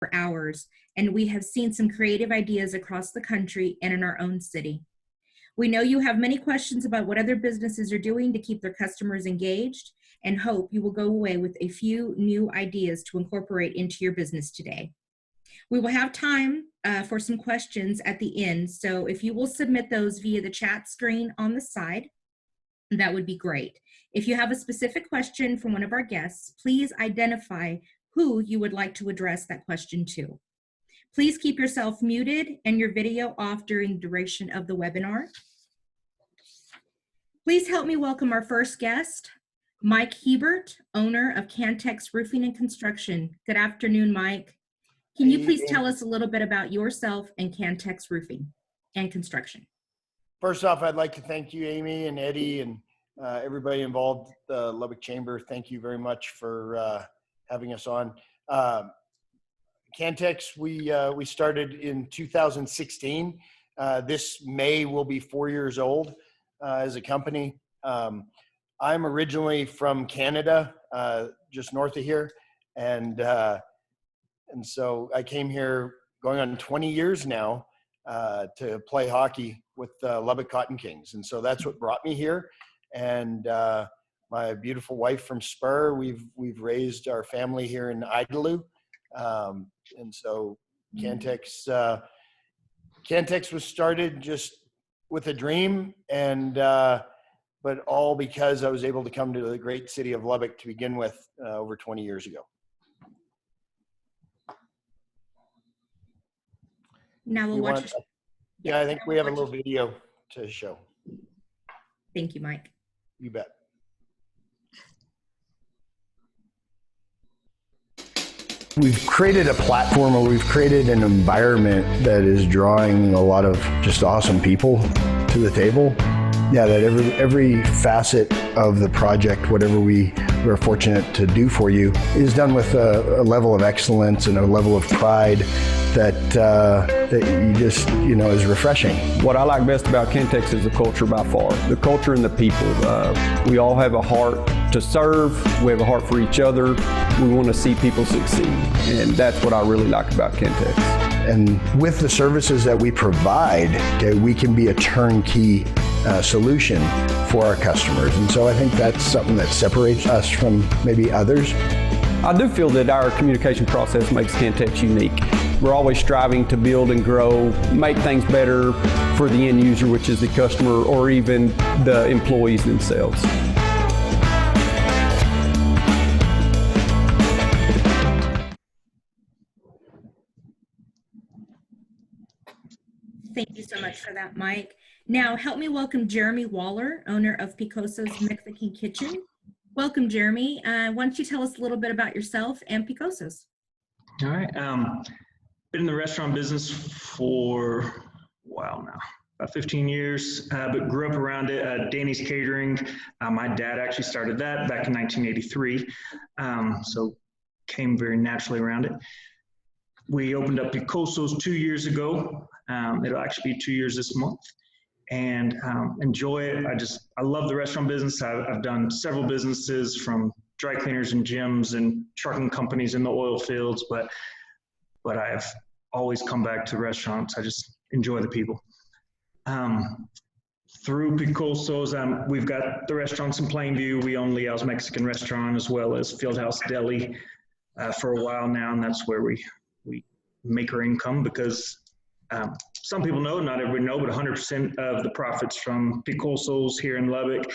for hours, and we have seen some creative ideas across the country and in our own city. We know you have many questions about what other businesses are doing to keep their customers engaged, and hope you will go away with a few new ideas to incorporate into your business today. We will have time for some questions at the end, so if you will submit those via the chat screen on the side, that would be great. If you have a specific question from one of our guests, please identify who you would like to address that question to. Please keep yourself muted and your video off during the duration of the webinar. Please help me welcome our first guest, Mike Hiebert, owner of CanTex Roofing and Construction. Good afternoon, Mike. Can you please tell us a little bit about yourself and CanTex Roofing and Construction? First off, I'd like to thank you, Amy and Eddie, and everybody involved, the Lubbock Chamber. Thank you very much for having us on. CanTex, we started in 2016. This May will be 4 years old as a company. I'm originally from Canada, just north of here, and so I came here going on 20 years now to play hockey with Lubbock Cotton Kings, and so that's what brought me here. And my beautiful wife from Spur, we've raised our family here in Idalou, and so CanTex was started just with a dream, and but all because I was able to come to the great city of Lubbock to begin with over 20 years ago. Now we'll watch. Yeah, I think we have a little video to show. Thank you, Mike. You bet. We've created a platform, or we've created an environment that is drawing a lot of just awesome people to the table. Yeah, that every facet of the project, whatever we're fortunate to do for you, is done with a level of excellence and a level of pride that you just, is refreshing. What I like best about CanTex is the culture by far. The culture and the people. We all have a heart to serve. We have a heart for each other. We want to see people succeed. And that's what I really like about CanTex. And with the services that we provide, we can be a turnkey solution for our customers. And so I think that's something that separates us from maybe others. I do feel that our communication process makes CanTex unique. We're always striving to build and grow, make things better for the end user, which is the customer, or even the employees themselves. Thank you so much for that, Mike. Now, help me welcome Jeremy Waller, owner of Picoso's Mexican Kitchen. Welcome, Jeremy. Why don't you tell us a little bit about yourself and Picoso's? All right. Been in the restaurant business for a while now, about 15 years, but grew up around it. Danny's Catering. My dad actually started that back in 1983, so came very naturally around it. We opened up Picoso's 2 years ago. It'll actually be 2 years this month, and enjoy it. I love the restaurant business. I've done several businesses, from dry cleaners and gyms and trucking companies in the oil fields, but I've always come back to restaurants. I just enjoy the people. Through Picoso's, we've got the restaurants in Plainview. We own Leal's Mexican Restaurant as well as Fieldhouse Deli for a while now, and that's where we make our income, because some people know, not everybody know, but 100% of the profits from Picoso's here in Lubbock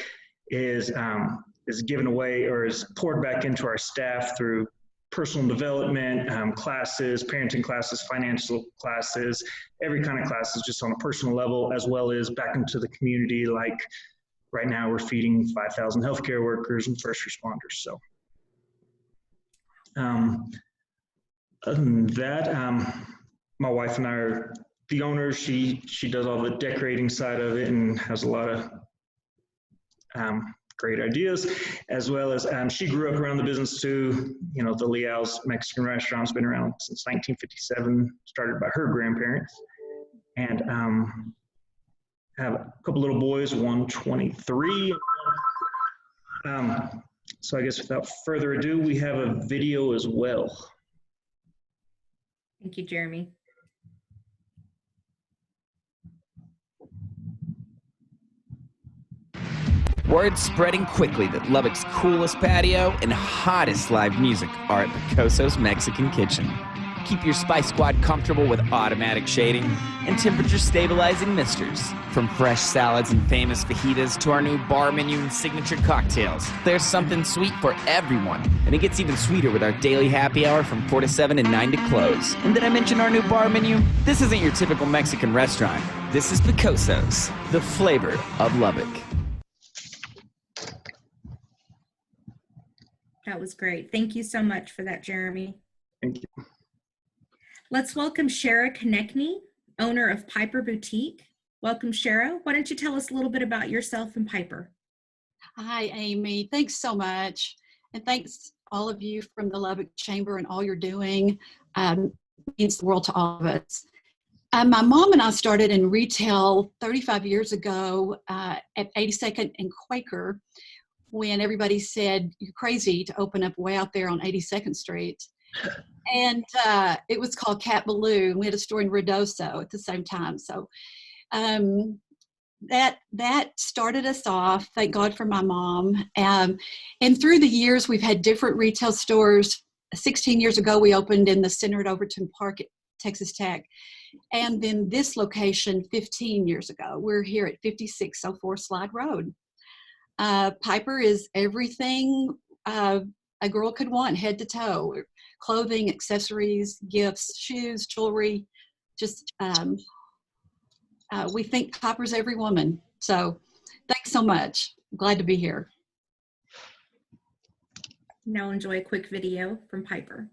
is given away, or is poured back into our staff through personal development classes, parenting classes, financial classes, every kind of classes, just on a personal level, as well as back into the community. Like right now, we're feeding 5,000 healthcare workers and first responders. So other than that, my wife and I are the owners. She does all the decorating side of it and has a lot of great ideas, as well as she grew up around the business too. The Leal's Mexican Restaurant's been around since 1957, started by her grandparents, and have a couple little boys, one 23. So I guess without further ado, we have a video as well. Thank you, Jeremy. Word's spreading quickly that Lubbock's coolest patio and hottest live music are at Picoso's Mexican Kitchen. Keep your Spice Squad comfortable with automatic shading and temperature-stabilizing misters. From fresh salads and famous fajitas to our new bar menu and signature cocktails, there's something sweet for everyone. And it gets even sweeter with our daily happy hour from 4 to 7 and 9 to close. And did I mention our new bar menu? This isn't your typical Mexican restaurant. This is Picoso's, the flavor of Lubbock. That was great. Thank you so much for that, Jeremy. Thank you. Let's welcome Shara Konechney, owner of Piper Boutique. Welcome, Shara. Why don't you tell us a little bit about yourself and Piper? Hi, Amy. Thanks so much. And thanks all of you from the Lubbock Chamber and all you're doing. Means the world to all of us. My mom and I started in retail 35 years ago at 82nd and Quaker when everybody said, you're crazy to open up way out there on 82nd Street. And it was called Cat Ballou, and we had a store in Redoso at the same time. So that started us off. Thank God for my mom. And through the years, we've had different retail stores. 16 years ago, we opened in the center at Overton Park at Texas Tech. And then this location 15 years ago. We're here at 5604 Slide Road. Piper is everything a girl could want, head to toe. Clothing, accessories, gifts, shoes, jewelry. Just, we think Piper's every woman. So thanks so much. I'm glad to be here. Now enjoy a quick video from Piper.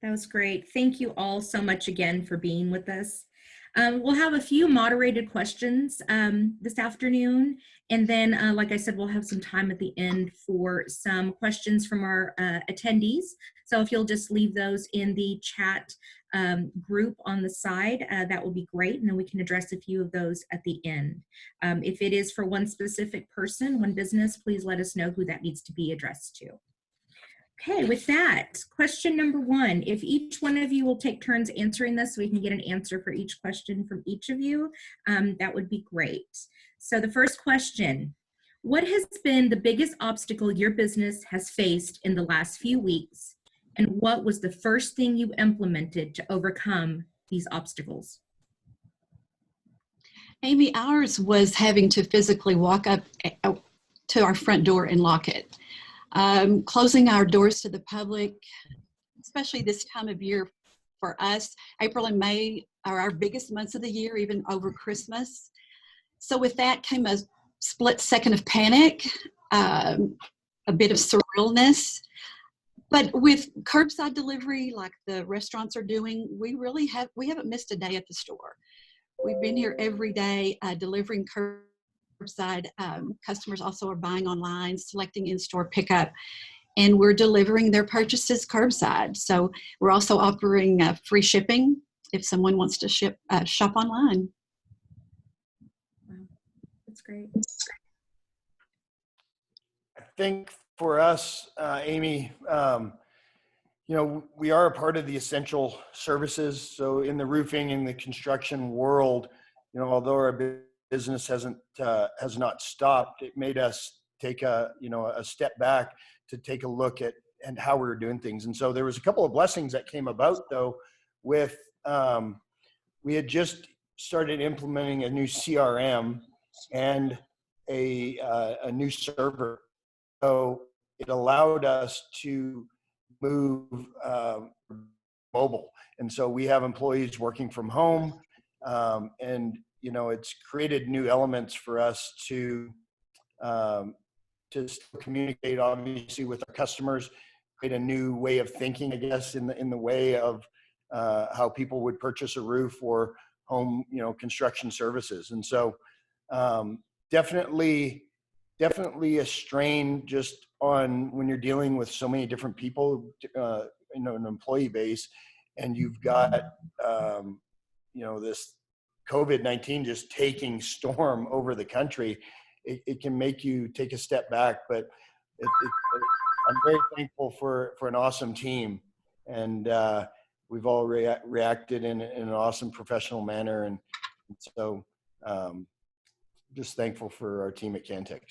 That was great. Thank you all so much again for being with us. We'll have a few moderated questions this afternoon. And then, like I said, we'll have some time at the end for some questions from our attendees. So if you'll just leave those in the chat group on the side, that will be great. And then we can address a few of those at the end. If it is for one specific person, one business, please let us know who that needs to be addressed to. Okay, with that, question number one, if each one of you will take turns answering this so we can get an answer for each question from each of you, that would be great. So the first question, what has been the biggest obstacle your business has faced in the last few weeks? And what was the first thing you implemented to overcome these obstacles? Amy, ours was having to physically walk up to our front door and lock it. Closing our doors to the public, especially this time of year for us. April and May are our biggest months of the year, even over Christmas. So with that came a split second of panic, a bit of surrealness. But with curbside delivery, like the restaurants are doing, we haven't missed a day at the store. We've been here every day delivering curbside. Customers also are buying online, selecting in-store pickup, and we're delivering their purchases curbside. So we're also offering free shipping if someone wants to shop online. Wow, that's great. I think for us, Amy, we are a part of the essential services. So in the roofing and the construction world, although our business has not stopped, it made us take a step back to take a look at and how we were doing things. And so there was a couple of blessings that came about though with, we had just started implementing a new CRM and a new server. So it allowed us to move mobile. And so we have employees working from home, and it's created new elements for us to communicate obviously with our customers, create a new way of thinking, I guess, in the way of how people would purchase a roof or home, construction services. And so definitely a strain just on when you're dealing with so many different people, an employee base, and you've got, this COVID-19 just taking storm over the country. It can make you take a step back, but I'm very thankful for an awesome team, and we've all reacted in an awesome professional manner, and so just thankful for our team at CanTex.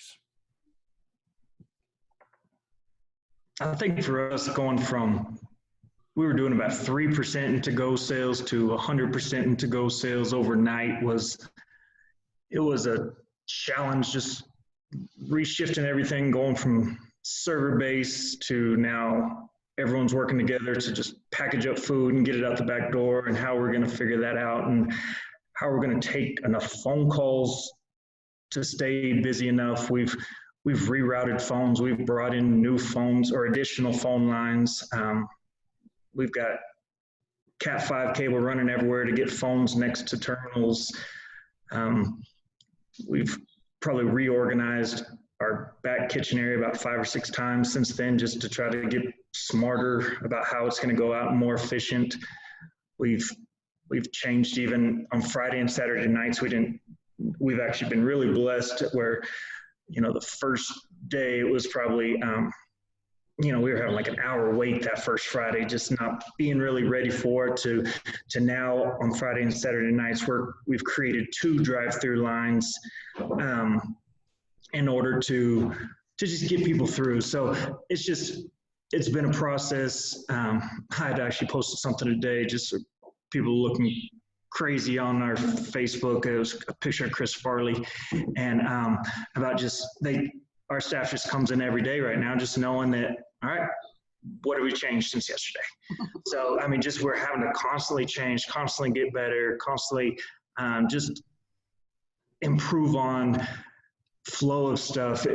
I think for us, going from, we were doing about 3% in to-go sales to 100% in to-go sales overnight it was a challenge, just reshifting everything, going from server base to now everyone's working together to just package up food and get it out the back door, and how we're going to figure that out, and how we're going to take enough phone calls to stay busy enough. We've rerouted phones. We've brought in new phones or additional phone lines. We've got Cat 5 cable running everywhere to get phones next to terminals. We've probably reorganized our back kitchen area about 5 or 6 times since then, just to try to get smarter about how it's going to go out and more efficient. We've changed even on Friday and Saturday nights. We've actually been really blessed where, the first day it was probably, we were having like an hour wait that first Friday, just not being really ready for it, to now on Friday and Saturday nights we've created 2 drive-through lines in order to just get people through. So it's been a process. I had actually posted something today, just so people looking crazy on our Facebook. It was a picture of Chris Farley, and about our staff just comes in every day right now, just knowing that, all right, what have we changed since yesterday? So, just we're having to constantly change, constantly get better, constantly just improve on flow of stuff,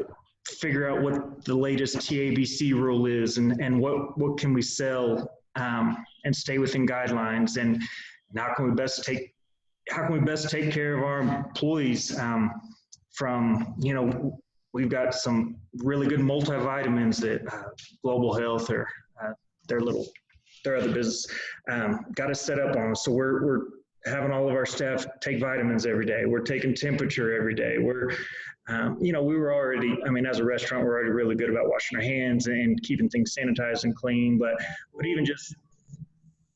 figure out what the latest TABC rule is, and what can we sell, and stay within guidelines, and how can we best take care of our employees, from, we've got some really good multivitamins that Global Health or their other business got us set up on. So we're having all of our staff take vitamins every day. We're taking temperature every day. We're, we were already, as a restaurant, we're already really good about washing our hands and keeping things sanitized and clean, but even just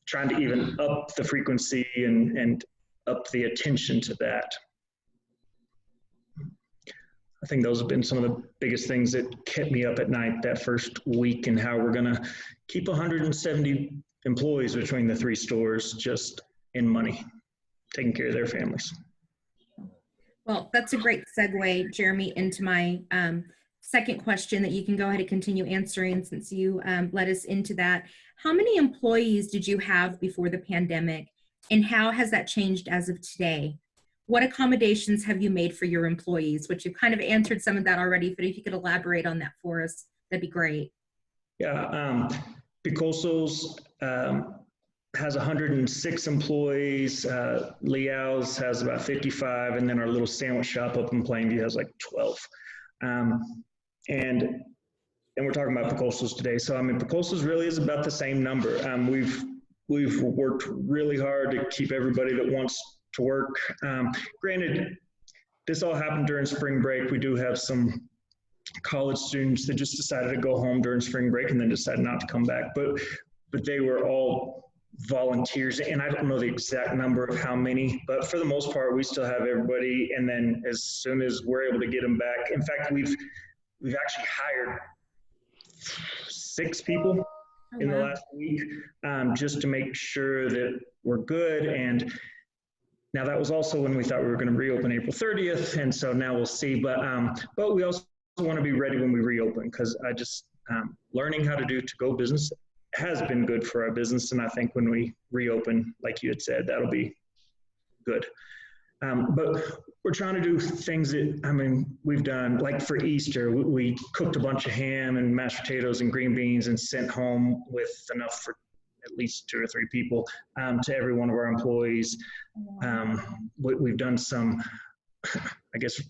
trying to even up the frequency and up the attention to that. I think those have been some of the biggest things that kept me up at night that first week, and how we're going to keep 170 employees between the 3 stores just in money, taking care of their families. Well, that's a great segue, Jeremy, into my second question that you can go ahead and continue answering, since you led us into that. How many employees did you have before the pandemic, and how has that changed as of today? What accommodations have you made for your employees? Which you've kind of answered some of that already, but if you could elaborate on that for us, that'd be great. Yeah, Picoso's has 106 employees. Liao's has about 55, and then our little sandwich shop up in Plainview has like 12. And we're talking about Picosos today. So I mean, Picosos really is about the same number. We've worked really hard to keep everybody that wants to work. Granted, this all happened during spring break. We do have some college students that just decided to go home during spring break and then decided not to come back. But they were all volunteers, and I don't know the exact number of how many, but for the most part, we still have everybody. And then as soon as we're able to get them back, in fact, we've actually hired 6 people in the last week, just to make sure that we're good. And now that was also when we thought we were going to reopen April 30th, and so now we'll see. But we also want to be ready when we reopen, because I just learning how to do to-go business has been good for our business, and I think when we reopen, like you had said, that'll be good. But we're trying to do things that, I mean, we've done, like for Easter, we cooked a bunch of ham and mashed potatoes and green beans and sent home with enough for at least 2 or 3 people to every one of our employees. We've done some, I guess,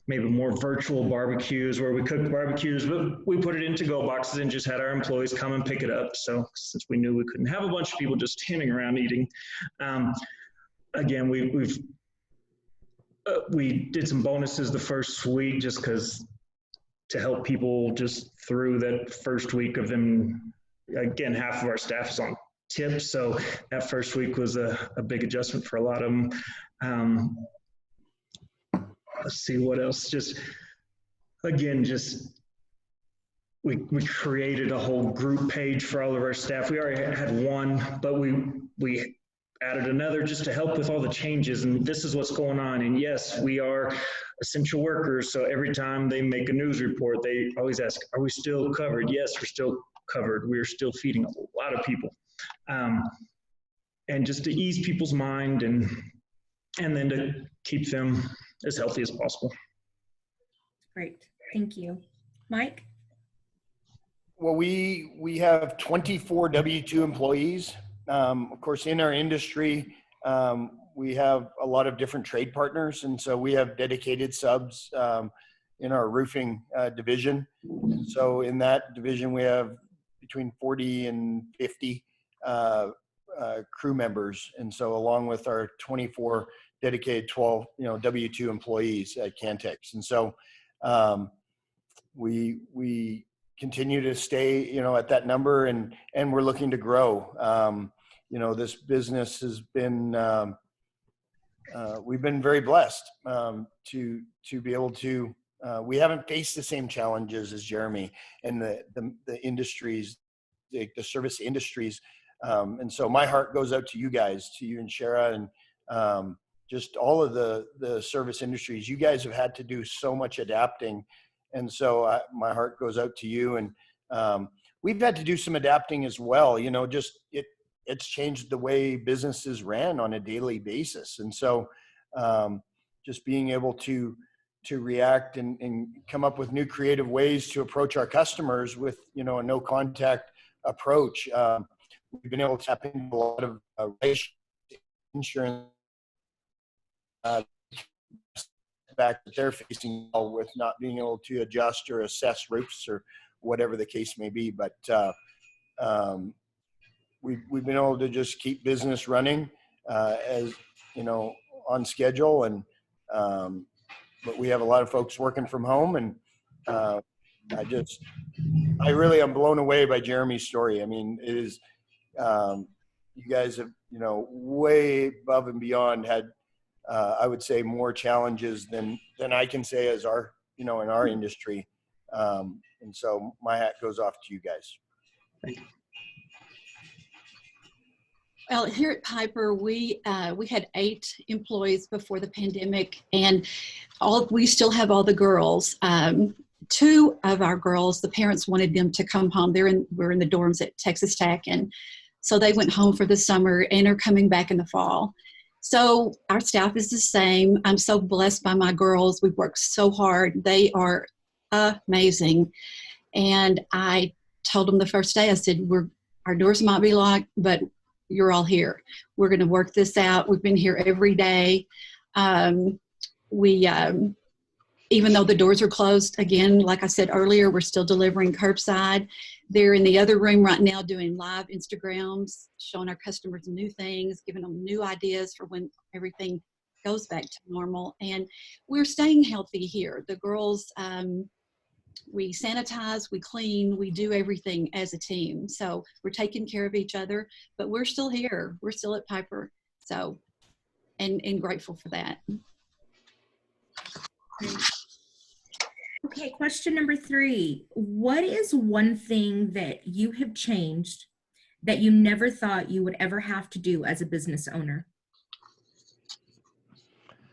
maybe more virtual barbecues where we cooked barbecues, but we put it in to-go boxes and just had our employees come and pick it up. So since we knew we couldn't have a bunch of people just standing around eating, again, we did some bonuses the first week just because to help people just through that first week of them. Again, half of our staff is on tips, so that first week was a big adjustment for a lot of them. Let's see what else. Just again, we created a whole group page for all of our staff. We already had one, but we added another just to help with all the changes. And this is what's going on. And yes, we are essential workers. So every time they make a news report, they always ask, "Are we still covered?" Yes, we're still covered. We're still feeding a lot of people, and just to ease people's mind and then to keep them as healthy as possible. Great, thank you. Mike? Well, we have 24 W-2 employees. Of course, in our industry, we have a lot of different trade partners, and so we have dedicated subs in our roofing division. So in that division, we have between 40 and 50 crew members, and so along with our 24 dedicated 12 W-2 employees at CanTex. And so we continue to stay at that number, and we're looking to grow. This business has been we've been very blessed to be able to we haven't faced the same challenges as Jeremy and the industries, the service industries. And so my heart goes out to you guys, to you and Shara, and just all of the service industries. You guys have had to do so much adapting. And so my heart goes out to you. And we've had to do some adapting as well. It's changed the way businesses ran on a daily basis. And so just being able to react and come up with new creative ways to approach our customers with, a no contact approach. We've been able to tap into a lot of insurance back that they're facing with not being able to adjust or assess roofs or whatever the case may be. But we've been able to just keep business running as on schedule, and but we have a lot of folks working from home, and I really am blown away by Jeremy's story. I mean, it is you guys have way above and beyond had I would say more challenges than I can say as our in our industry, and so my hat goes off to you guys. Thank you. Well, here at Piper, we had 8 employees before the pandemic, and we still have all the girls. 2 of our girls, the parents wanted them to come home. We're in the dorms at Texas Tech, and so they went home for the summer and are coming back in the fall. So our staff is the same. I'm so blessed by my girls. We've worked so hard. They are amazing. And I told them the first day, I said, our doors might be locked, but you're all here. We're going to work this out. We've been here every day. Even though the doors are closed, again, like I said earlier, we're still delivering curbside. They're in the other room right now doing live Instagrams, showing our customers new things, giving them new ideas for when everything goes back to normal. And we're staying healthy here. The girls, we sanitize, we clean, we do everything as a team. So we're taking care of each other, but we're still here. We're still at Piper. So, and grateful for that. Okay, question number 3. What is one thing that you have changed that you never thought you would ever have to do as a business owner?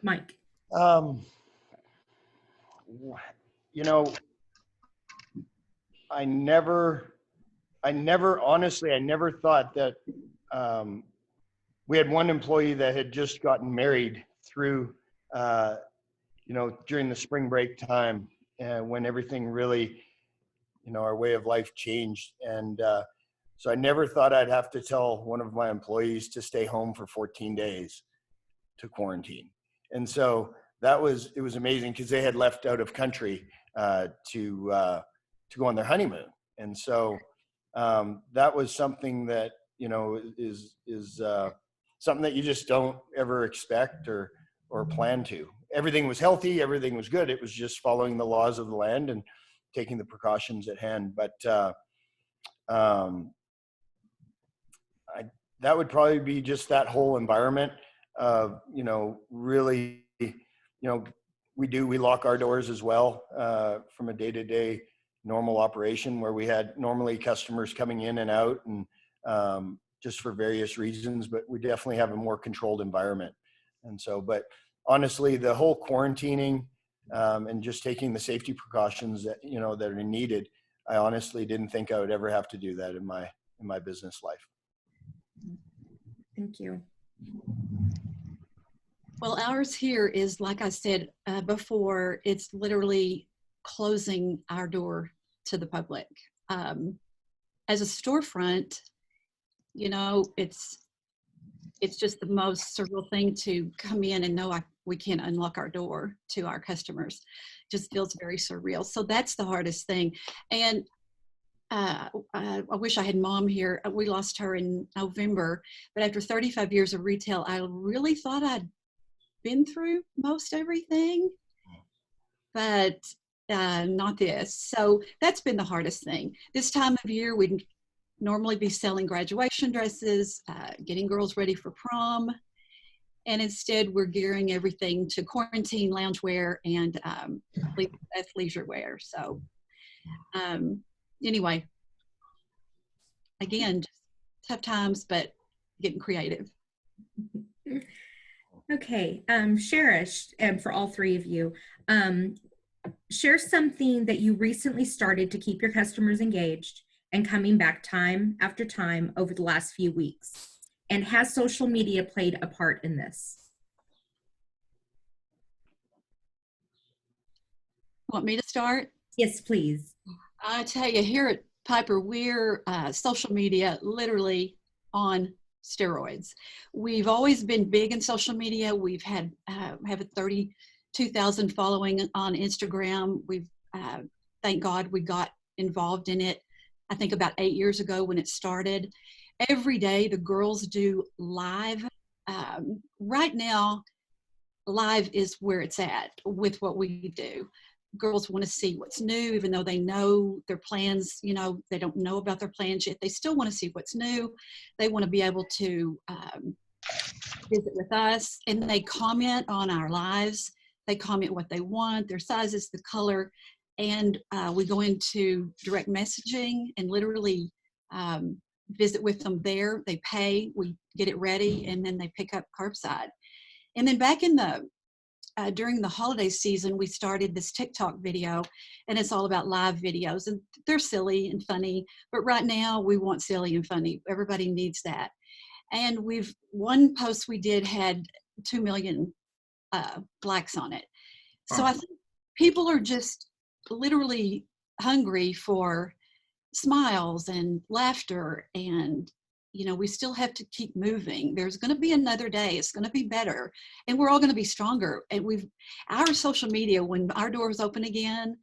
Mike. You know, I never thought that we had one employee that had just gotten married through, during the spring break time, when everything really, our way of life changed. And so I never thought I'd have to tell one of my employees to stay home for 14 days to quarantine. And so it was amazing because they had left out of country to go on their honeymoon. And so that was something that, is something that you just don't ever expect or plan to. Everything was healthy. Everything was good. It was just following the laws of the land and taking the precautions at hand. But that would probably be just that whole environment of, really, we lock our doors as well from a day-to-day normal operation where we had normally customers coming in and out and just for various reasons, but we definitely have a more controlled environment. And so, but honestly, the whole quarantining and just taking the safety precautions that, that are needed, I honestly didn't think I would ever have to do that in my business life. Thank you. Well, ours here is, like I said before, it's literally closing our door to the public. As a storefront, it's just the most surreal thing to come in and know we can't unlock our door to our customers. Just feels very surreal. So that's the hardest thing. And I wish I had Mom here. We lost her in November, but after 35 years of retail, I really thought I'd been through most everything, but not this. So that's been the hardest thing. This time of year, we'd normally be selling graduation dresses, getting girls ready for prom, and instead we're gearing everything to quarantine loungewear and athleisure wear. So anyway, again, just tough times, but getting creative. Okay, Shara, for all 3 of you, share something that you recently started to keep your customers engaged and coming back time after time over the last few weeks. And has social media played a part in this? Want me to start? Yes, please. I tell you, here at Piper, we're social media literally on steroids. We've always been big in social media. We've have a 32,000 following on Instagram. We've thank God we got involved in it, I think about 8 years ago when it started. Every day the girls do live. Right now, live is where it's at with what we do. Girls want to see what's new, even though they know their plans, they don't know about their plans yet. They still want to see what's new. They want to be able to visit with us, and they comment on our lives. They comment what they want, their sizes, the color, and we go into direct messaging and literally visit with them there. They pay, we get it ready, and then they pick up curbside. And then back in during the holiday season, we started this TikTok video, and it's all about live videos, and they're silly and funny, but right now we want silly and funny. Everybody needs that. And one post we did had 2 million likes on it. So I think people are just literally hungry for smiles and laughter and we still have to keep moving. There's going to be another day. It's going to be better, and we're all going to be stronger. And our social media, when our doors open again,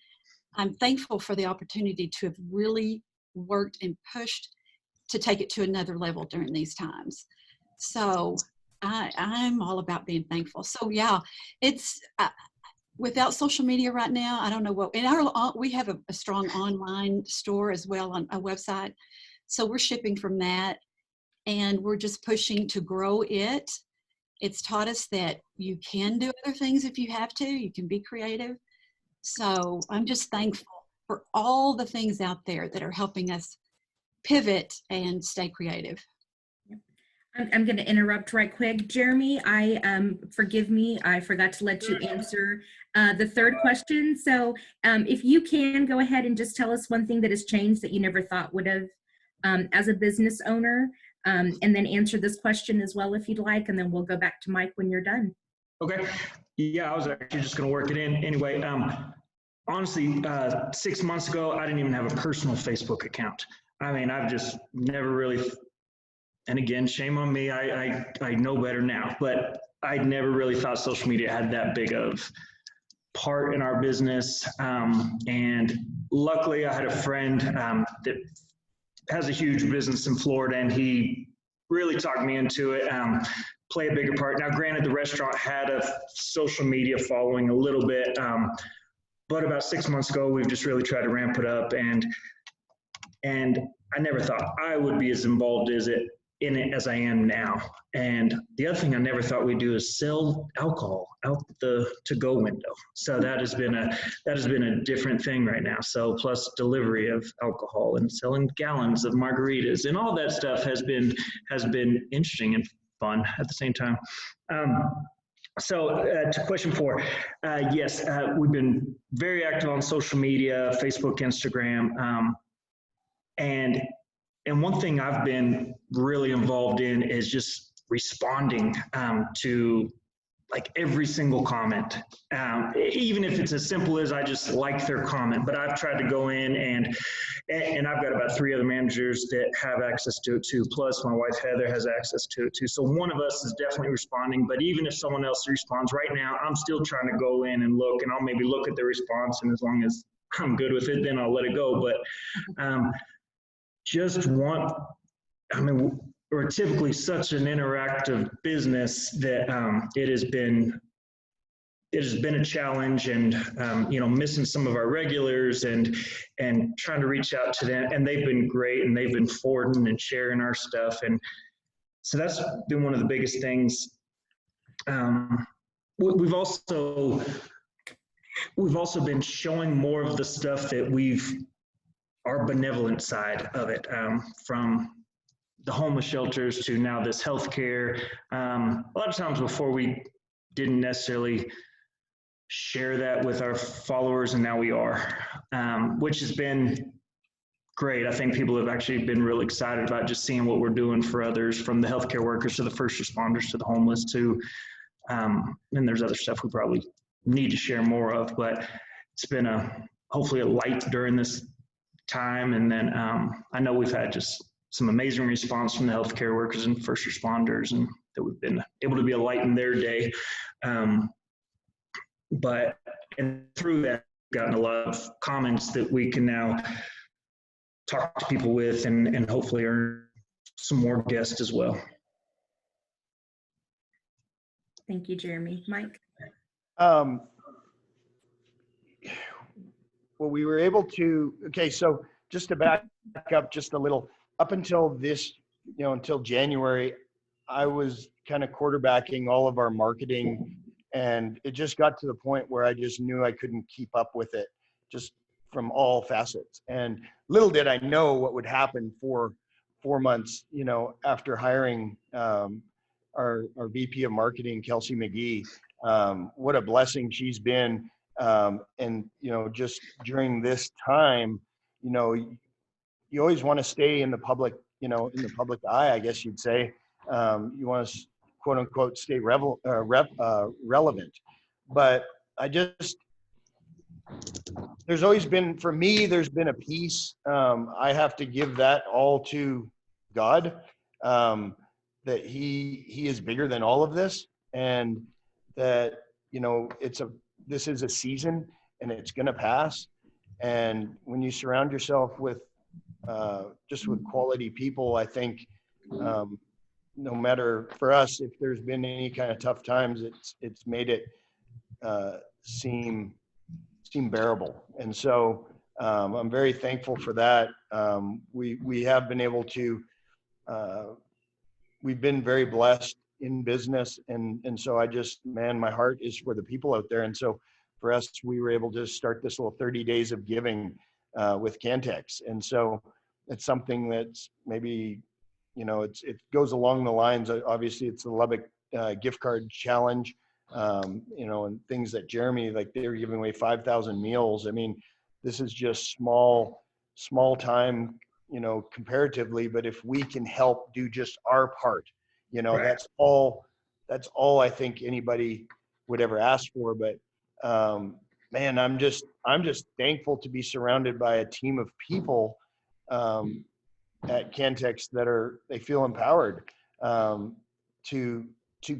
I'm thankful for the opportunity to have really worked and pushed to take it to another level during these times. So I'm all about being thankful. So yeah, it's without social media right now, I don't know what. And we have a strong online store as well, on a website. So we're shipping from that, and we're just pushing to grow it. It's taught us that you can do other things if you have to. You can be creative. So I'm just thankful for all the things out there that are helping us pivot and stay creative. I'm going to interrupt right quick. Jeremy, forgive me, I forgot to let you answer the third question. So if you can go ahead and just tell us one thing that has changed that you never thought would have as a business owner, and then answer this question as well if you'd like, and then we'll go back to Mike when you're done. Okay. Yeah, I was actually just going to work it in anyway. Honestly, 6 months ago, I didn't even have a personal Facebook account. I mean, I've just never really, and again, shame on me. I know better now, but I never really thought social media had that big of part in our business. And luckily I had a friend that has a huge business in Florida, and he really talked me into it. Play a bigger part. Now, granted, the restaurant had a social media following a little bit, but about 6 months ago, we've just really tried to ramp it up, and I never thought I would be as involved in it as I am now. And the other thing I never thought we'd do is sell alcohol out the to-go window. So that has been a different thing right now. So plus delivery of alcohol and selling gallons of margaritas and all that stuff has been interesting and fun at the same time. So to question 4, yes, we've been very active on social media, Facebook, Instagram, and one thing I've been really involved in is just responding to like every single comment, even if it's as simple as I just like their comment. But I've tried to go in and I've got about 3 other managers that have access to it too. Plus my wife Heather has access to it too. So one of us is definitely responding. But even if someone else responds right now, I'm still trying to go in and look, and I'll maybe look at the response, and as long as I'm good with it, then I'll let it go. But we're typically such an interactive business that it has been a challenge, and missing some of our regulars and trying to reach out to them, and they've been great, and they've been forwarding and sharing our stuff, and so that's been one of the biggest things. We've also been showing more of the stuff that our benevolent side of it, from the homeless shelters to now this healthcare. A lot of times before we didn't necessarily share that with our followers, and now we are, which has been great. I think people have actually been really excited about just seeing what we're doing for others, from the healthcare workers to the first responders to the homeless to, and there's other stuff we probably need to share more of, but it's been hopefully a light during this time. And then I know we've had just some amazing response from the healthcare workers and first responders, and that we've been able to be a light in their day. But through that, we've gotten a lot of comments that we can now talk to people with, and hopefully earn some more guests as well. Thank you, Jeremy. Mike? Well, we were able to, okay, so just to back up just a little, up until this, until January, I was kind of quarterbacking all of our marketing, and it just got to the point where I just knew I couldn't keep up with it, just from all facets. And little did I know what would happen for 4 months, after hiring our VP of marketing, Kelsey McGee. What a blessing she's been. And, just during this time, you always want to stay in the public, in the public eye, I guess you'd say. You want to, quote unquote, stay relevant. But there's always been, for me, there's been a peace. I have to give that all to God. that he is bigger than all of this, and that, you know, this is a season and it's going to pass. And when you surround yourself with just with quality people, I think no matter for us, if there's been any kind of tough times, it's made it seem bearable. And so I'm very thankful for that. We have been able to, we've been very blessed in business. And so man, my heart is for the people out there. And so for us, we were able to start this little 30 days of giving with CanTex. And so it's something that's maybe, you know, it goes along the lines of, obviously it's the Lubbock gift card challenge, you know, and things that Jeremy, like they were giving away 5,000 meals. I mean, this is just small time, you know, comparatively, but if we can help do just our part, you know, Right. that's all I think anybody would ever ask for. But man, I'm just thankful to be surrounded by a team of people at CanTex they feel empowered to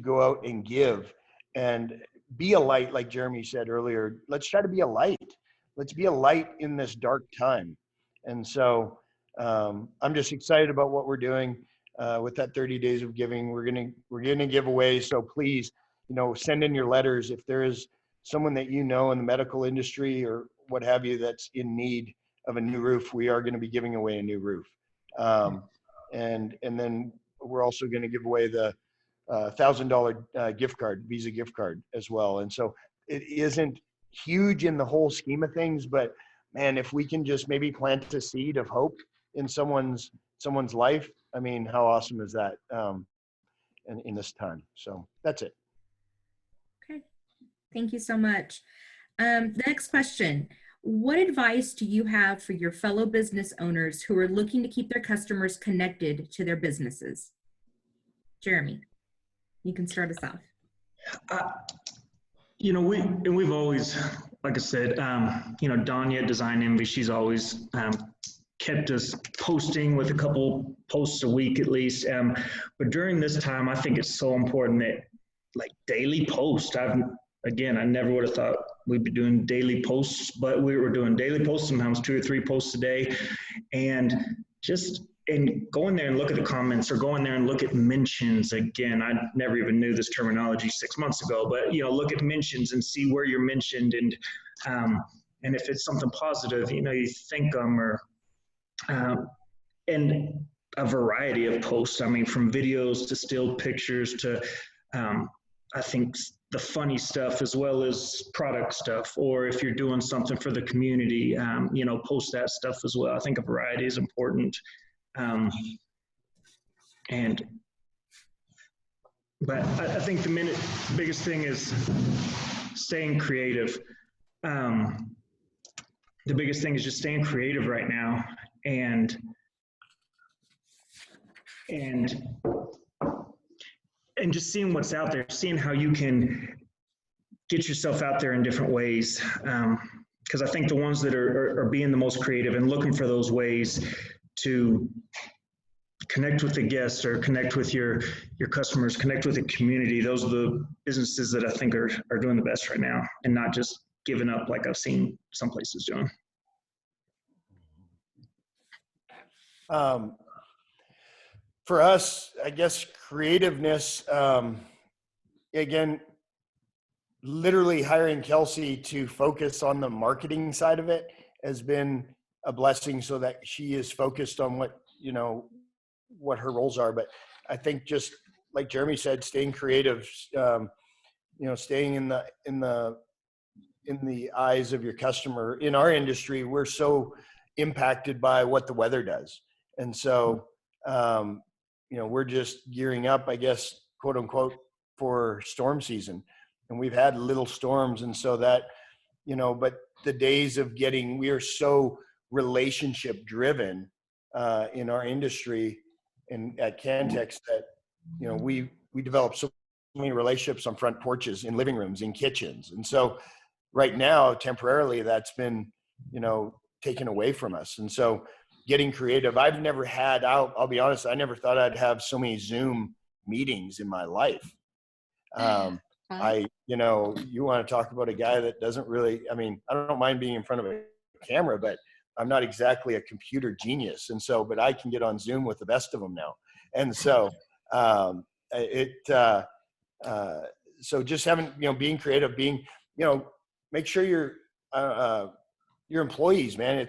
go out and give and be a light, like Jeremy said earlier. Let's try to be a light. Let's be a light in this dark time. And so I'm just excited about what we're doing with that 30 days of giving. We're gonna give away. So please, you know, send in your letters if there is someone that you know in the medical industry or what have you that's in need of a new roof. We are going to be giving away a new roof. And then we're also going to give away the $1,000 gift card, Visa gift card as well. And so it isn't huge in the whole scheme of things, but man, if we can just maybe plant a seed of hope in someone's life, I mean, how awesome is that in this time? So that's it. Okay, thank you so much. The next question. What advice do you have for your fellow business owners who are looking to keep their customers connected to their businesses? Jeremy, you can start us off. You know, we've always, like I said, you know, Danya at Design Envy, she's always kept us posting with a couple posts a week at least. But during this time, I think it's so important that like daily posts. Again, I never would have thought we'd be doing daily posts, but we were doing daily posts, sometimes 2 or 3 posts a day. And going there and look at the comments or going there and look at mentions. Again, I never even knew this terminology 6 months ago, but, you know, look at mentions and see where you're mentioned. And if it's something positive, you know, you thank them and a variety of posts. I mean, from videos to still pictures to, I think, the funny stuff as well as product stuff, or if you're doing something for the community, you know, post that stuff as well. I think a variety is important. But I think the biggest thing is staying creative. The biggest thing is just staying creative right now and just seeing what's out there, seeing how you can get yourself out there in different ways. Because I think the ones that are being the most creative and looking for those ways to connect with the guests or connect with your customers, connect with the community, those are the businesses that I think are doing the best right now and not just giving up like I've seen some places doing. For us, I guess creativeness, again, literally hiring Kelsey to focus on the marketing side of it has been a blessing so that she is focused on what her roles are. But I think just like Jeremy said, staying creative, staying in the eyes of your customer. In our industry, we're so impacted by what the weather does. And so, we're just gearing up, I guess, quote unquote, for storm season. And we've had little storms. And so that, but the days of we are so relationship driven in our industry and at CanTex that, we develop so many relationships on front porches, in living rooms, in kitchens. And so right now, temporarily, that's been, taken away from us. And so getting creative. I've never had, I'll be honest, I never thought I'd have so many Zoom meetings in my life. You know, you want to talk about a guy that doesn't really, I mean, I don't mind being in front of a camera, but I'm not exactly a computer genius. And so, but I can get on Zoom with the best of them now. And so, so just having, you know, being creative, being, you know, make sure your employees, man,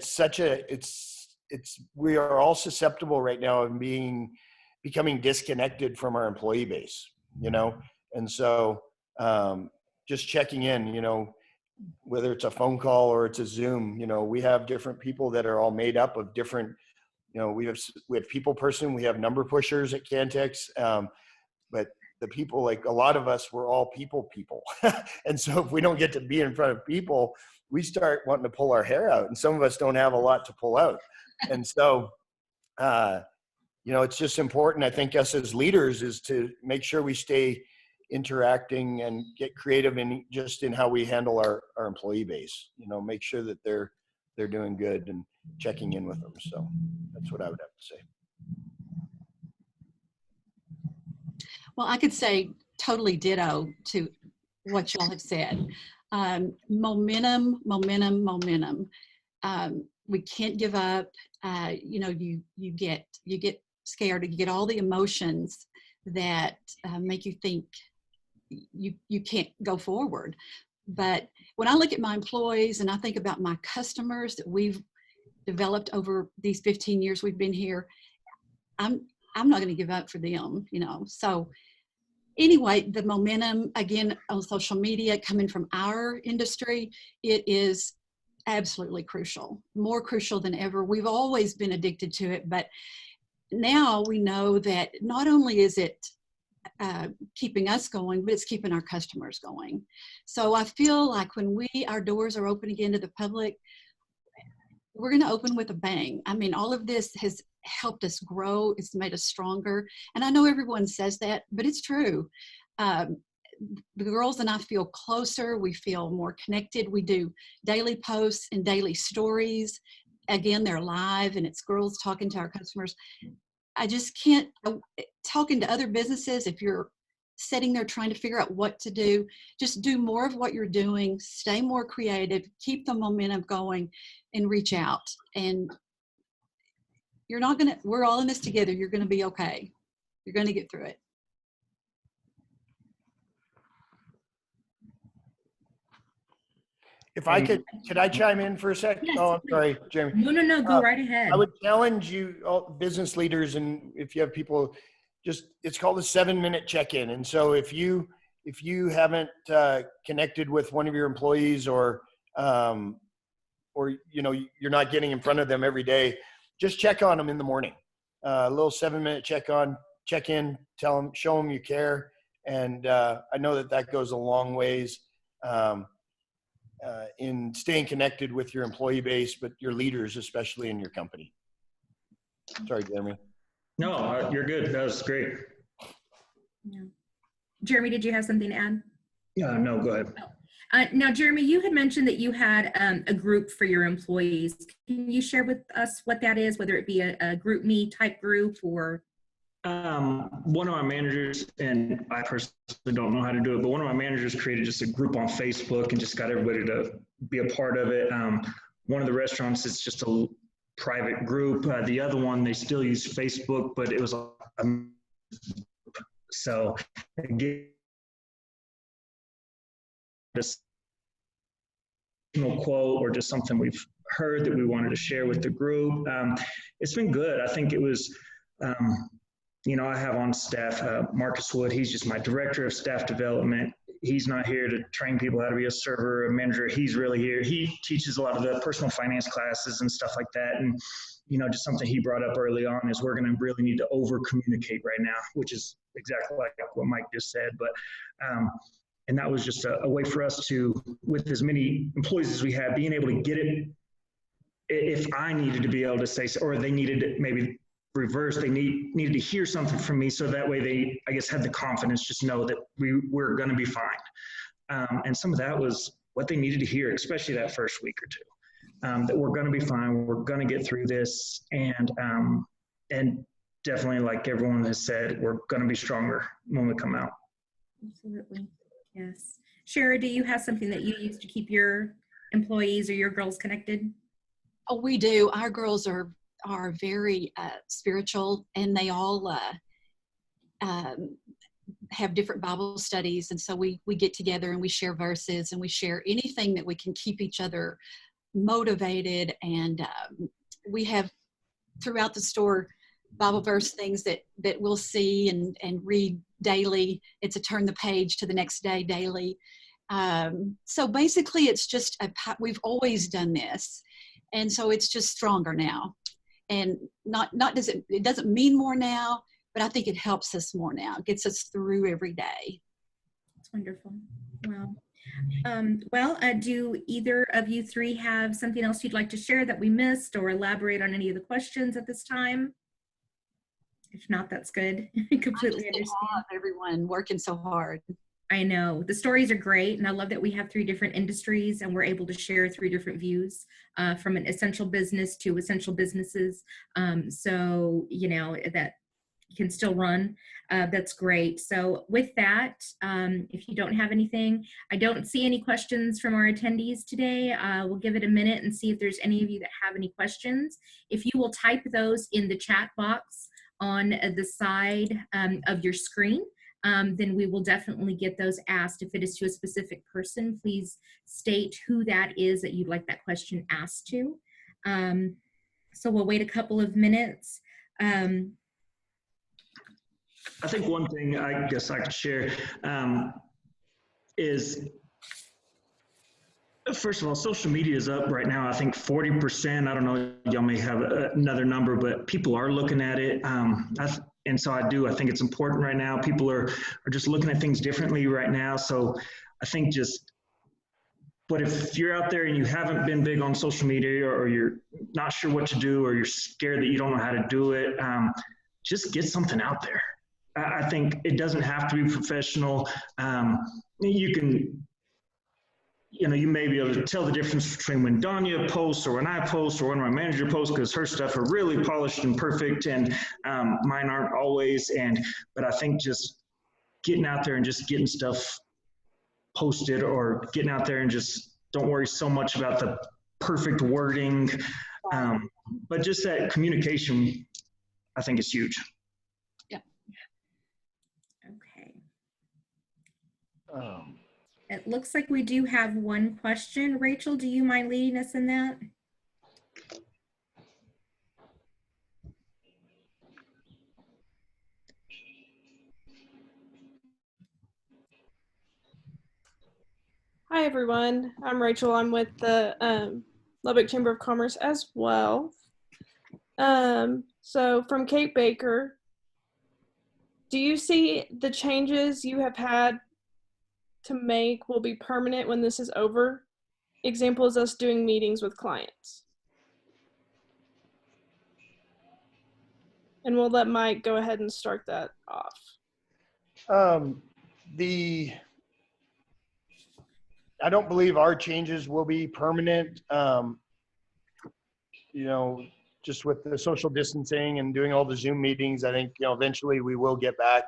we are all susceptible right now of becoming disconnected from our employee base, you know? And so, just checking in, you know, whether it's a phone call or it's a Zoom, you know, we have different people that are all made up of different, you know, we have people person, we have number pushers at CanTex, but the people, like a lot of us, we're all people. And so if we don't get to be in front of people, we start wanting to pull our hair out, and some of us don't have a lot to pull out. And so, you know, it's just important, I think, us as leaders is to make sure we stay interacting and get creative in how we handle our employee base, you know, make sure that they're doing good and checking in with them. So that's what I would have to say. Well, I could say totally ditto to what y'all have said. Momentum. We can't give up. You know, you get scared, you get all the emotions that make you think you can't go forward. But when I look at my employees and I think about my customers that we've developed over these 15 years we've been here, I'm not going to give up for them, you know. So anyway, the momentum, again, on social media coming from our industry, it is absolutely crucial, more crucial than ever. We've always been addicted to it, but now we know that not only is it keeping us going, but it's keeping our customers going. So I feel like when our doors are open again to the public, we're going to open with a bang. I mean, all of this has helped us grow. It's made us stronger. And I know everyone says that, but it's true. The girls and I feel closer. We feel more connected. We do daily posts and daily stories. Again, they're live, and it's girls talking to our customers. I just can't, talking to other businesses, if you're sitting there trying to figure out what to do, just do more of what you're doing, stay more creative, keep the momentum going, and reach out. And we're all in this together. You're going to be okay. You're going to get through it. If I could I chime in for a sec? Yes, I'm sorry, Jeremy. No, go right ahead. I would challenge you, all business leaders, and if you have people, it's called a 7-minute check-in. And so if you haven't connected with one of your employees, or you know, you're not getting in front of them every day, just check on them in the morning. A little 7-minute check-in, tell them, show them you care. And I know that goes a long ways in staying connected with your employee base, but your leaders, especially in your company. Sorry, Jeremy. No, you're good. That was great. Yeah. Jeremy, did you have something to add? No, go ahead. Now, Jeremy, you had mentioned that you had a group for your employees. Can you share with us what that is, whether it be a group me type group or? One of my managers, and I personally don't know how to do it, but one of my managers created just a group on Facebook and just got everybody to be a part of it. One of the restaurants, it's just a private group. The other one, they still use Facebook, but it was so again, just quote or just something we've heard that we wanted to share with the group. It's been good. I think it was, you know, I have on staff Marcus Wood. He's just my director of staff development. He's not here to train people how to be a server, a manager. He's really here. He teaches a lot of the personal finance classes and stuff like that. And, you know, just something he brought up early on is we're going to really need to over communicate right now, which is exactly like what Mike just said. But, and that was just a way for us to, with as many employees as we have, being able to get it. If I needed to be able to say, or they needed to maybe reverse, they needed to hear something from me, so that way they, I guess, had the confidence, just know that we're going to be fine. And some of that was what they needed to hear, especially that first week or two. that we're going to be fine. We're going to get through this, and definitely, like everyone has said, we're going to be stronger when we come out. Absolutely. Yes. Shara, do you have something that you use to keep your employees or your girls connected? Oh, we do. Our girls are very spiritual, and they all have different Bible studies. And so we get together and we share verses, and we share anything that we can keep each other motivated. And we have throughout the store Bible verse things that we'll see and read daily. It's a turn the page to the next day daily. So basically it's just we've always done this. And so it's just stronger now. And it doesn't mean more now, but I think it helps us more now. It gets us through every day. That's wonderful. Well, do either of you three have something else you'd like to share that we missed, or elaborate on any of the questions at this time? If not, that's good. Completely understand. Everyone working so hard. I know the stories are great, and I love that we have 3 different industries and we're able to share 3 different views from an essential business to essential businesses. So, you know, that can still run. That's great. So with that, if you don't have anything, I don't see any questions from our attendees today. We'll give it a minute and see if there's any of you that have any questions. If you will type those in the chat box on the side of your screen, then we will definitely get those asked. If it is to a specific person, please state who that is that you'd like that question asked to. So we'll wait a couple of minutes. I think one thing I guess I could share is, first of all, social media is up right now. I think 40%. I don't know, y'all may have another number, but people are looking at it. And so I think it's important right now. People are just looking at things differently right now. So I think but if you're out there and you haven't been big on social media, or you're not sure what to do, or you're scared that you don't know how to do it, just get something out there. I think it doesn't have to be professional. You may be able to tell the difference between when Danya posts or when I post or when my manager posts, because her stuff are really polished and perfect, and mine aren't always. But I think just getting out there and just getting stuff posted, or getting out there and just don't worry so much about the perfect wording, but just that communication, I think, is huge. Okay. It looks like we do have one question. Rachel, do you mind leading us in that? Hi, everyone. I'm Rachel. I'm with the Lubbock Chamber of Commerce as well. So from Kate Baker, do you see the changes you have had to make will be permanent when this is over? Example is us doing meetings with clients. And we'll let Mike go ahead and start that off. I don't believe our changes will be permanent. Just with the social distancing and doing all the Zoom meetings, I think, eventually we will get back,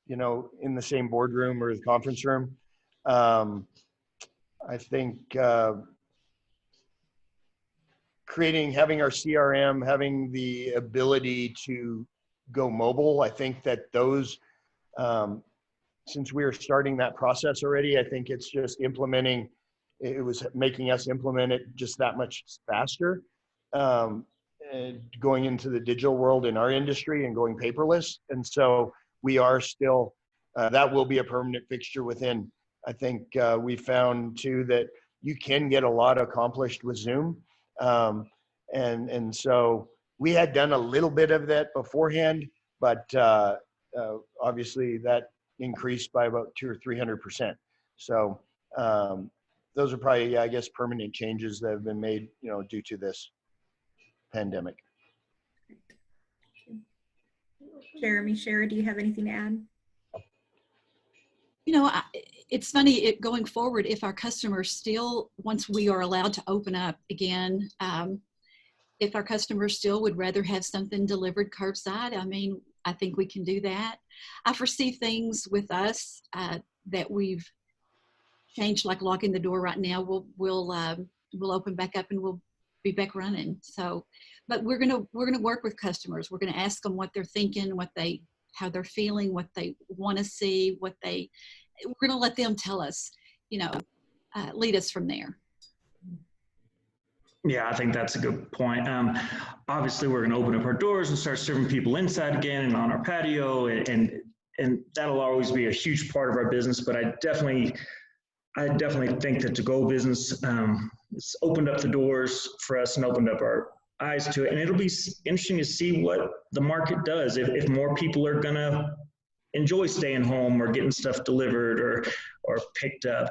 in the same boardroom or the conference room. I think having our CRM, having the ability to go mobile, I think that those, since we are starting that process already, I think it's just it was making us implement it just that much faster. And going into the digital world in our industry and going paperless. And so we are still, that will be a permanent fixture within. I think we found too that you can get a lot accomplished with Zoom. And so we had done a little bit of that beforehand, but obviously that increased by about 200 or 300%. So those are probably, I guess, permanent changes that have been made, due to this pandemic. Jeremy, Shara, do you have anything to add? You know, it's funny, going forward, if our customers still, once we are allowed to open up again, if our customers still would rather have something delivered curbside, I mean, I think we can do that. I foresee things with us that we've changed, like locking the door right now. We'll open back up and we'll be back running. So, but we're gonna work with customers. We're gonna ask them what they're thinking, how they're feeling, what they want to see, we're going to let them tell us, lead us from there. Yeah, I think that's a good point. Obviously, we're going to open up our doors and start serving people inside again and on our patio, and that'll always be a huge part of our business. But I definitely think that to-go business it's opened up the doors for us and opened up our eyes to it, and it'll be interesting to see what the market does. If more people are gonna enjoy staying home or getting stuff delivered or picked up,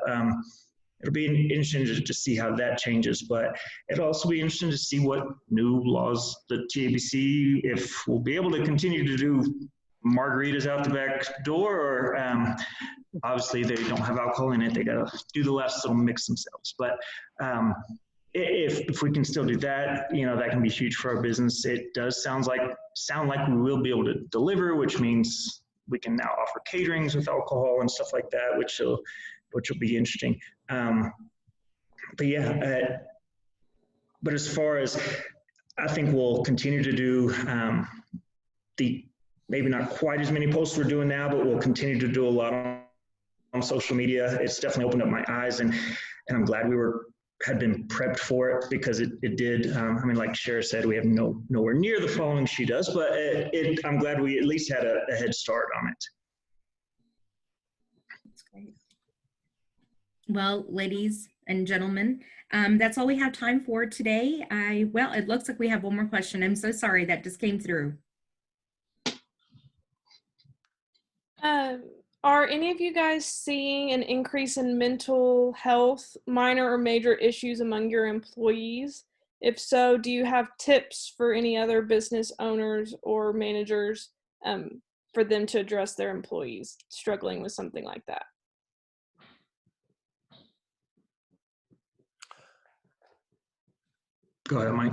it'll be interesting to see how that changes. But it'll also be interesting to see what new laws the TABC, if we'll be able to continue to do margaritas out the back door, or obviously they don't have alcohol in it, they gotta do the last little mix themselves. But if we can still do that, that can be huge for our business. It does sound like we will be able to deliver, which means we can now offer caterings with alcohol and stuff like that, which will be interesting. But yeah, but as far as, I think we'll continue to do maybe not quite as many posts we're doing now, but we'll continue to do a lot on social media. It's definitely opened up my eyes, and I'm glad we had been prepped for it, because it did. I mean, like Shara said, we have nowhere near the following she does, but I'm glad we at least had a head start on it. That's great. Well, ladies and gentlemen, that's all we have time for today. Well, it looks like we have one more question. I'm so sorry, that just came through. Are any of you guys seeing an increase in mental health, minor or major issues among your employees? If so, do you have tips for any other business owners or managers for them to address their employees struggling with something like that? Go ahead, Mike.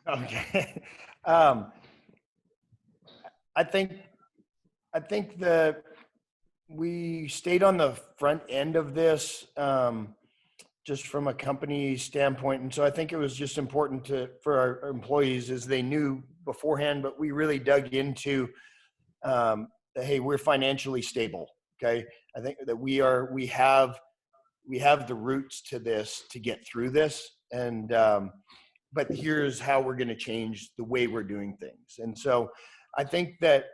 Okay. I think that we stayed on the front end of this, just from a company standpoint. And so I think it was just important for our employees, as they knew beforehand, but we really dug into, hey, we're financially stable. Okay. I think that we have the roots to this to get through this. And, but here's how we're going to change the way we're doing things. And so I think that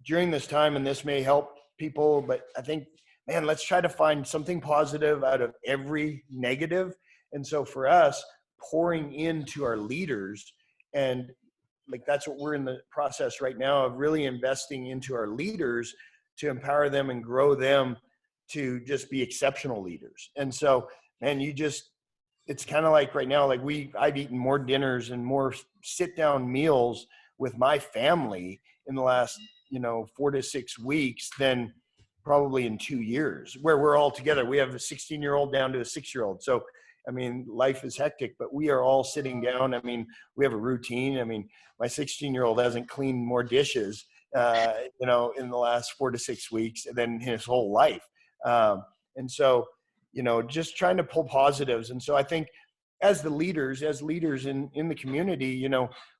during this time, and this may help people, but I think, man, let's try to find something positive out of every negative. And so for us, pouring into our leaders, and like that's what we're in the process right now of, really investing into our leaders to empower them and grow them to just be exceptional leaders. And so, man, it's kind of like right now, like I've eaten more dinners and more sit down meals with my family in the last 4 to 6 weeks than probably in 2 years, where we're all together. We have a 16-year-old down to a 6-year-old. So, I mean, life is hectic, but we are all sitting down. I mean, we have a routine. I mean, my 16-year-old hasn't cleaned more dishes, in the last 4 to 6 weeks than his whole life. And so, just trying to pull positives. And so I think as leaders in the community,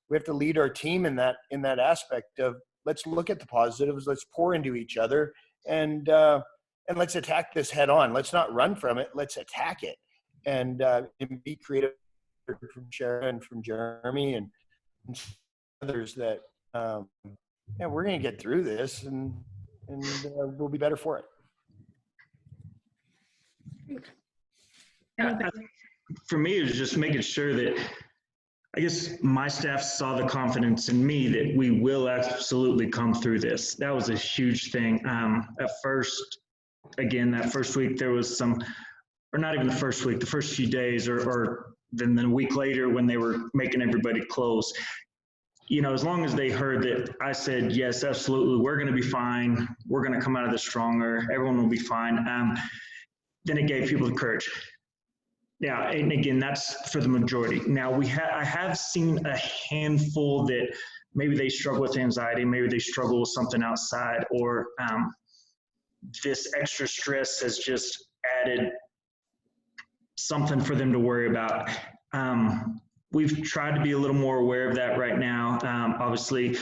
we have to lead our team in that aspect of, let's look at the positives, let's pour into each other, and let's attack this head on. Let's not run from it. Let's attack it, and be creative from Shara and from Jeremy and others that, we're going to get through this, and we'll be better for it. For me, it was just making sure that, I guess, my staff saw the confidence in me that we will absolutely come through this. That was a huge thing. At first, again, that first week, there was some, or not even the first week, the first few days, or then a week later when they were making everybody close, you know, as long as they heard that I said, yes, absolutely, we're going to be fine. We're going to come out of this stronger. Everyone will be fine. Then it gave people the courage. Yeah, and again, that's for the majority. Now I have seen a handful that maybe they struggle with anxiety, maybe they struggle with something outside, or this extra stress has just added something for them to worry about. We've tried to be a little more aware of that right now. Obviously,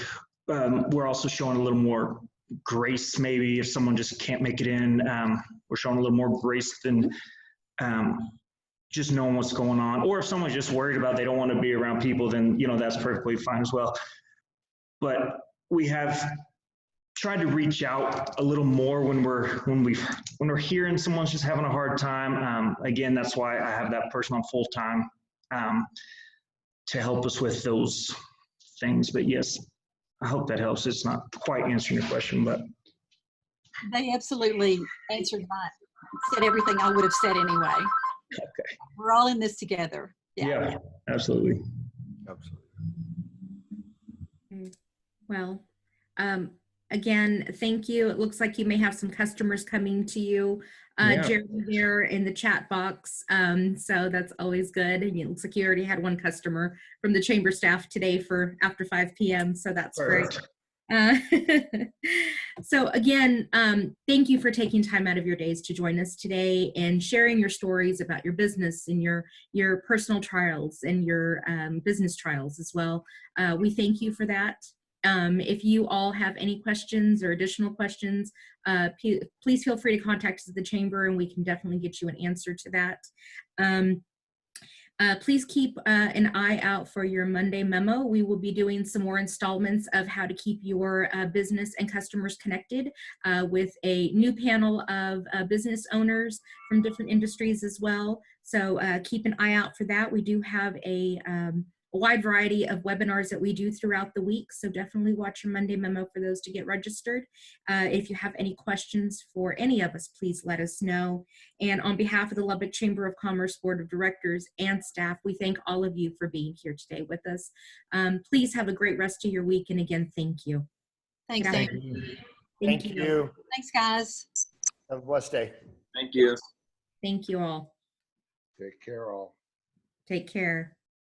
we're also showing a little more grace. Maybe if someone just can't make it in, we're showing a little more grace than just knowing what's going on. Or if someone's just worried about they don't want to be around people, then, you know, that's perfectly fine as well. But we have tried to reach out a little more when we're hearing someone's just having a hard time. Again, that's why I have that person on full time to help us with those things. But yes, I hope that helps. It's not quite answering your question, but They absolutely answered said everything I would have said anyway. okay. We're all in this together. Yeah, absolutely. Well, again, thank you. It looks like you may have some customers coming to you, Jerry, there in the chat box. So that's always good. And it looks like you already had one customer from the chamber staff today for after 5 p.m. So that's great. So again, thank you for taking time out of your days to join us today and sharing your stories about your business and your personal trials and your business trials as well. We thank you for that. If you all have any questions or additional questions, please feel free to contact us at the chamber and we can definitely get you an answer to that. Please keep an eye out for your Monday memo. We will be doing some more installments of how to keep your business and customers connected with a new panel of business owners from different industries as well. So keep an eye out for that. We do have a wide variety of webinars that we do throughout the week. So definitely watch your Monday memo for those to get registered. If you have any questions for any of us, please let us know. And on behalf of the Lubbock Chamber of Commerce Board of Directors and staff, we thank all of you for being here today with us. Please have a great rest of your week. And again, thank you. Thanks, Thank Dan. Thank you. Thanks, guys. Have a blessed day. Thank you. Thank you all. Take care all. Take care.